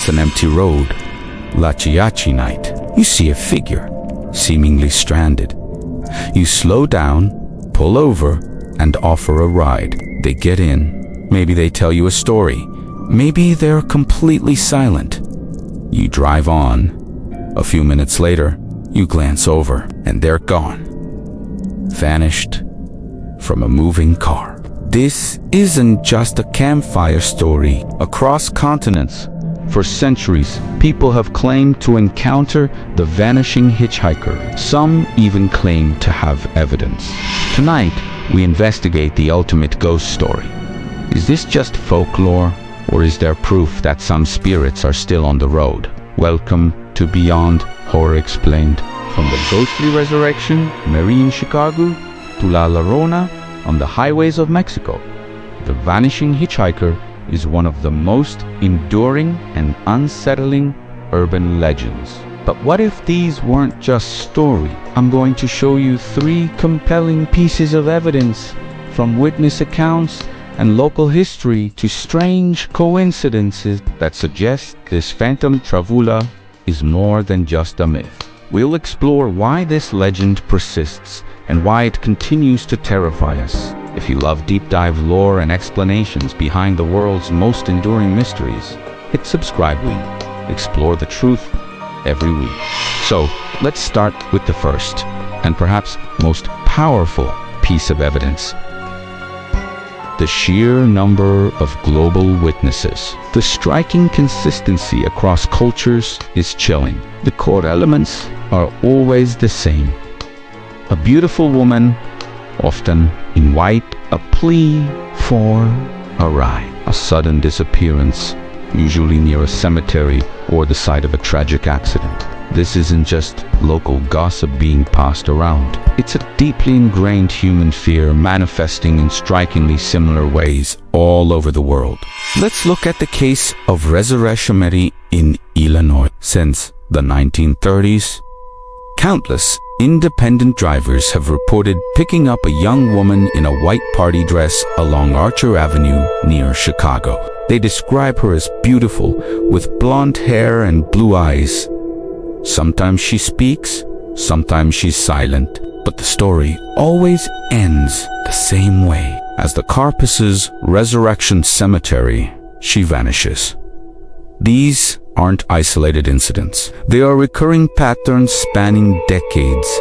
It's an empty road. Lachiachi night. You see a figure, seemingly stranded. You slow down, pull over, and offer a ride. They get in. Maybe they tell you a story. Maybe they're completely silent. You drive on. A few minutes later, you glance over, and they're gone. Vanished from a moving car. This isn't just a campfire story. Across continents, for centuries, people have claimed to encounter the vanishing hitchhiker. Some even claim to have evidence. Tonight, we investigate the ultimate ghost story. Is this just folklore, or is there proof that some spirits are still on the road? Welcome to Beyond Horror Explained. From the ghostly resurrection, Marine Chicago, to La Llorona on the highways of Mexico, the vanishing hitchhiker is one of the most enduring and unsettling urban legends. But what if these weren't just story? I'm going to show you 3 compelling pieces of evidence, from witness accounts and local history to strange coincidences that suggest this phantom travula is more than just a myth. We'll explore why this legend persists and why it continues to terrify us. If you love deep dive lore and explanations behind the world's most enduring mysteries, hit subscribe. We explore the truth every week. So let's start with the first and perhaps most powerful piece of evidence: the sheer number of global witnesses. The striking consistency across cultures is chilling. The core elements are always the same. A beautiful woman, often in white, a plea for a ride. A sudden disappearance, usually near a cemetery or the site of a tragic accident. This isn't just local gossip being passed around. It's a deeply ingrained human fear manifesting in strikingly similar ways all over the world. Let's look at the case of Resurrection Mary in Illinois. Since the 1930s, countless independent drivers have reported picking up a young woman in a white party dress along Archer Avenue near Chicago. They describe her as beautiful, with blonde hair and blue eyes. Sometimes she speaks, sometimes she's silent, but the story always ends the same way. As the car passes Resurrection Cemetery, she vanishes. These aren't isolated incidents. They are recurring patterns spanning decades,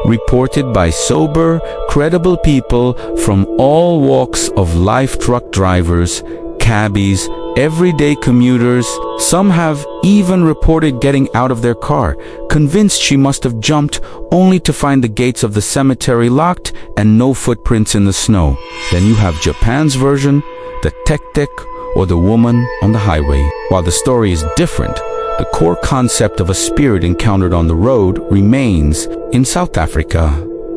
reported by sober, credible people from all walks of life: truck drivers, cabbies, everyday commuters. Some have even reported getting out of their car, convinced she must have jumped, only to find the gates of the cemetery locked and no footprints in the snow. Then you have Japan's version, the tek-tek, or the woman on the highway. While the story is different, the core concept of a spirit encountered on the road remains. In South Africa,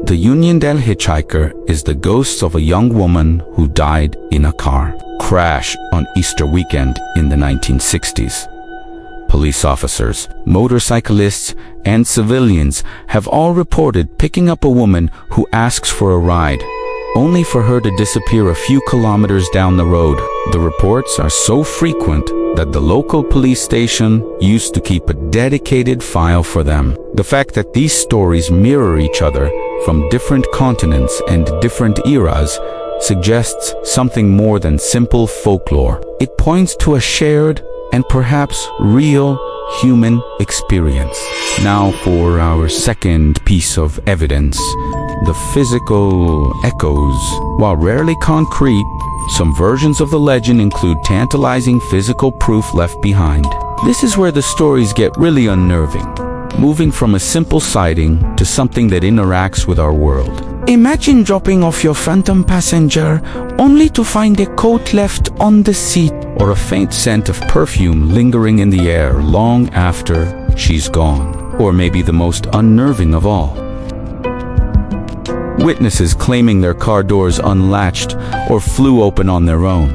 the Union del Hitchhiker is the ghost of a young woman who died in a car crash on Easter weekend in the 1960s. Police officers, motorcyclists, and civilians have all reported picking up a woman who asks for a ride, only for her to disappear a few kilometers down the road. The reports are so frequent that the local police station used to keep a dedicated file for them. The fact that these stories mirror each other from different continents and different eras suggests something more than simple folklore. It points to a shared and perhaps real human experience. Now for our second piece of evidence: the physical echoes. While rarely concrete, some versions of the legend include tantalizing physical proof left behind. This is where the stories get really unnerving, moving from a simple sighting to something that interacts with our world. Imagine dropping off your phantom passenger only to find a coat left on the seat, or a faint scent of perfume lingering in the air long after she's gone. Or maybe the most unnerving of all, witnesses claiming their car doors unlatched or flew open on their own,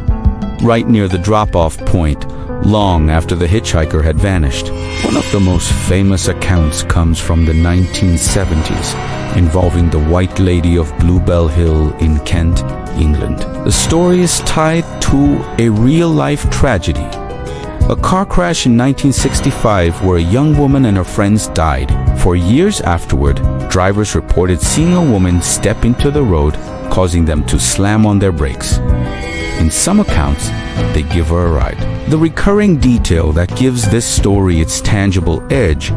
right near the drop-off point, long after the hitchhiker had vanished. One of the most famous accounts comes from the 1970s, involving the White Lady of Bluebell Hill in Kent, England. The story is tied to a real-life tragedy. A car crash in 1965 where a young woman and her friends died. For years afterward, drivers reported seeing a woman step into the road, causing them to slam on their brakes. In some accounts, they give her a ride. The recurring detail that gives this story its tangible edge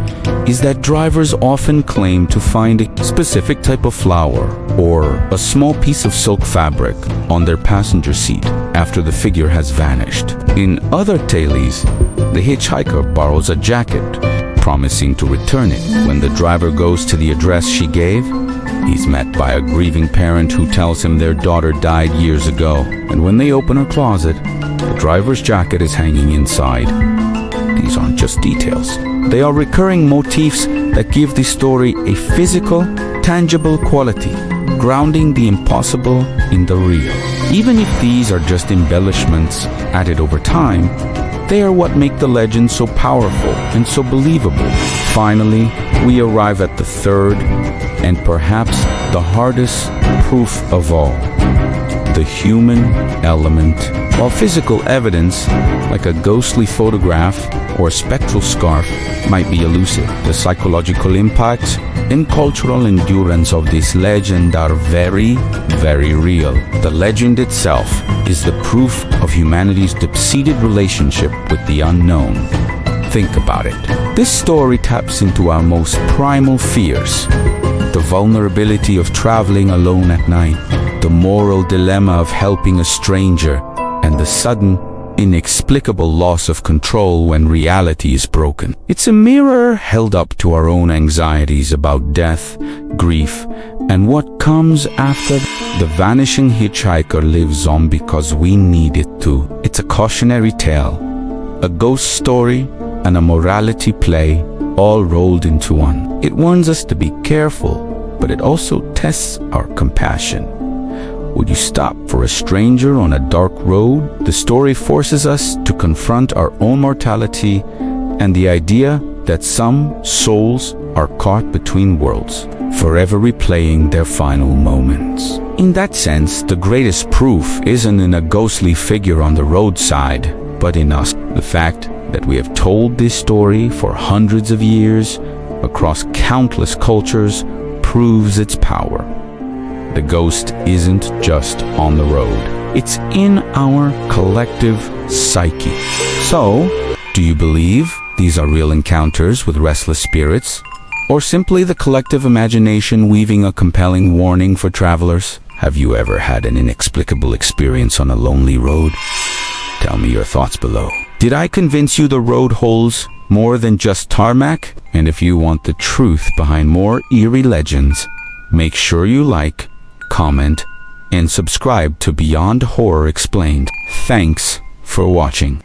is that drivers often claim to find a specific type of flower or a small piece of silk fabric on their passenger seat after the figure has vanished. In other tales, the hitchhiker borrows a jacket, promising to return it. When the driver goes to the address she gave, he's met by a grieving parent who tells him their daughter died years ago. And when they open her closet, the driver's jacket is hanging inside. These aren't just details. They are recurring motifs that give the story a physical, tangible quality, grounding the impossible in the real. Even if these are just embellishments added over time, they are what make the legend so powerful and so believable. Finally, we arrive at the third and perhaps the hardest proof of all: the human element. While physical evidence, like a ghostly photograph or spectral scarf, might be elusive, the psychological impact and cultural endurance of this legend are very, very real. The legend itself is the proof of humanity's deep-seated relationship with the unknown. Think about it. This story taps into our most primal fears: the vulnerability of traveling alone at night, the moral dilemma of helping a stranger, and the sudden, inexplicable loss of control when reality is broken. It's a mirror held up to our own anxieties about death, grief, and what comes after. The Vanishing Hitchhiker lives on because we need it to. It's a cautionary tale, a ghost story, and a morality play, all rolled into one. It warns us to be careful, but it also tests our compassion. Would you stop for a stranger on a dark road? The story forces us to confront our own mortality and the idea that some souls are caught between worlds, forever replaying their final moments. In that sense, the greatest proof isn't in a ghostly figure on the roadside, but in us. The fact that we have told this story for hundreds of years across countless cultures proves its power. The ghost isn't just on the road. It's in our collective psyche. So, do you believe these are real encounters with restless spirits? Or simply the collective imagination weaving a compelling warning for travelers? Have you ever had an inexplicable experience on a lonely road? Tell me your thoughts below. Did I convince you the road holds more than just tarmac? And if you want the truth behind more eerie legends, make sure you like, comment, and subscribe to Beyond Horror Explained. Thanks for watching.